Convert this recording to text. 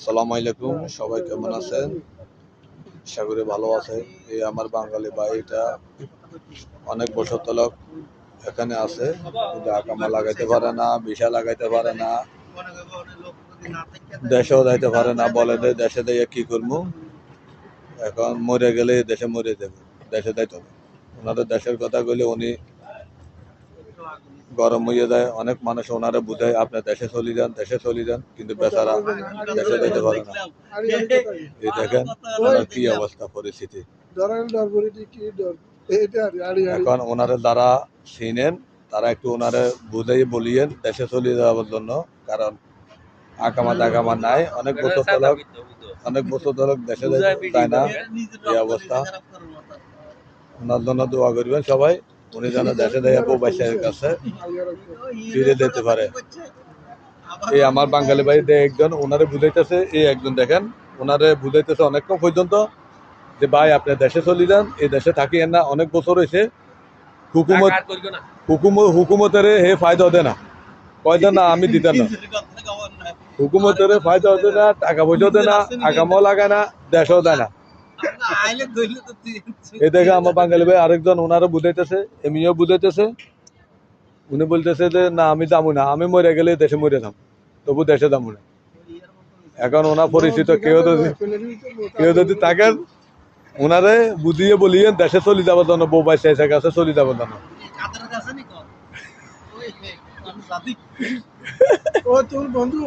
সালাম আলাইকুম, সবাই কেমন আছেন? আশা করি ভালো আছে। এই আমার বাঙালি ভাইটা অনেক বছর তলক এখানে আছে, কিন্তু আকামা লাগাইতে পারে না, ভিসা লাগাইতে পারে না, দেশেও যাইতে পারে না। বলে যে দেশে দিয়ে কি করবো, এখন মরে গেলে দেশে মরে যাবে, দেশে যাইতে হবে। ওনাদের দেশের কথা কইলে উনি গরম হয়ে যায়। অনেক মানুষ ওনারা বুঝায় আপনি দেশে চলে যান, দেশে চলে যান, কিন্তু বেচারা দেশে যেতে পারে না। এই দেখেন ওনার কি অবস্থা, পরিস্থিতি। এখন ওনারা যারা চিনেন তারা একটু ওনারা বুঝাই বলিয়েন দেশে চলে যাওয়ার জন্য, কারণ আকামা নাই। অনেক বছর ধরক দেশে যায় না। এই অবস্থা, ওনার জন্য দোয়া করবেন সবাই, উনি যেন দেশে দেয় প্রবাসীর কাছে ফিরে যেতে পারে। এই আমার বাঙালি ভাই একজন ওনারে বুঝাইতেছে, এই একজন দেখেন ওনারে বুঝাইতেছে অনেকক্ষণ পর্যন্ত যে ভাই আপনি দেশে চলে যান, এই দেশে থাকিয়েন না, অনেক বছর হয়েছে। হুকুমতের হে ফায়দা হতে না, কয়দিন না আমি দিতেন না, হুকুমতের ফায়দা হতে না, টাকা পয়সা হতে না, আগামও লাগায় না, দেশও দেয় না। এই দেখে আমার বাঙালি ভাই আরেকজন ওনারা বুঝাইতেছে, এমনিও বুঝাইতেছে। উনি বলতেছে যে না আমি যাবো না, আমি মরে গেলে দেশে মরে যাবো, তবু দেশে যাবো না। এখন ওনার পরিচিত কেউ যদি থাকেন ওনারে বুঝিয়ে বলিয়েন দেশে চলে যাবার জন্য, বউবাই শেষের কাছে চলে যাবার জন্য। ও তোর বন্ধু